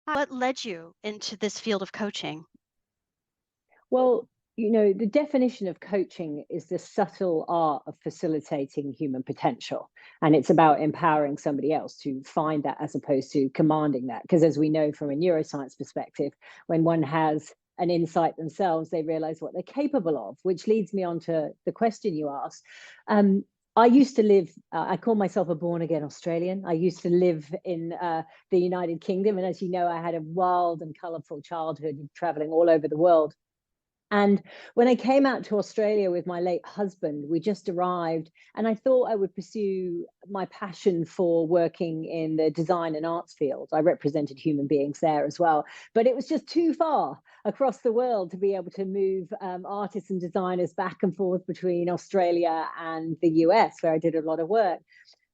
What led you into this field of coaching? Well, the definition of coaching is the subtle art of facilitating human potential. And it's about empowering somebody else to find that as opposed to commanding that. Because as we know from a neuroscience perspective, when one has an insight themselves, they realize what they're capable of, which leads me on to the question you asked. Um, I used to live, I call myself a born again Australian. I used to live in the United Kingdom. And as you know, I had a wild and colorful childhood traveling all over the world. And when I came out to Australia with my late husband, we just arrived, and I thought I would pursue my passion for working in the design and arts field. I represented human beings there as well, but it was just too far across the world to be able to move artists and designers back and forth between Australia and the US, where I did a lot of work.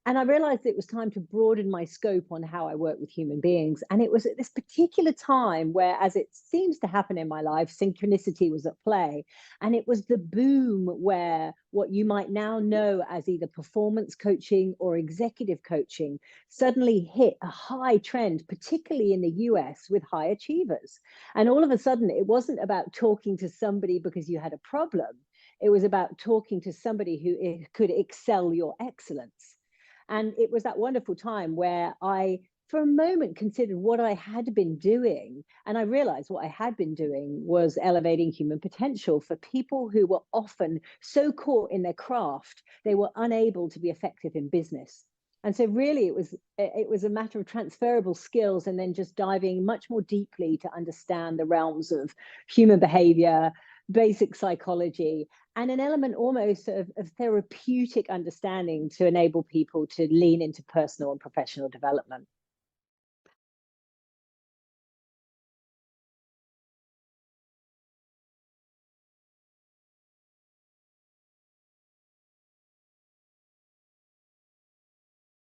And I realized it was time to broaden my scope on how I work with human beings. And it was at this particular time where, as it seems to happen in my life, synchronicity was at play. And it was the boom where what you might now know as either performance coaching or executive coaching suddenly hit a high trend, particularly in the US with high achievers. And all of a sudden, it wasn't about talking to somebody because you had a problem. It was about talking to somebody who could excel your excellence. And it was that wonderful time where I, for a moment, considered what I had been doing. And I realized what I had been doing was elevating human potential for people who were often so caught in their craft, they were unable to be effective in business. And so really it was a matter of transferable skills and then just diving much more deeply to understand the realms of human behavior, basic psychology, and an element almost of therapeutic understanding to enable people to lean into personal and professional development.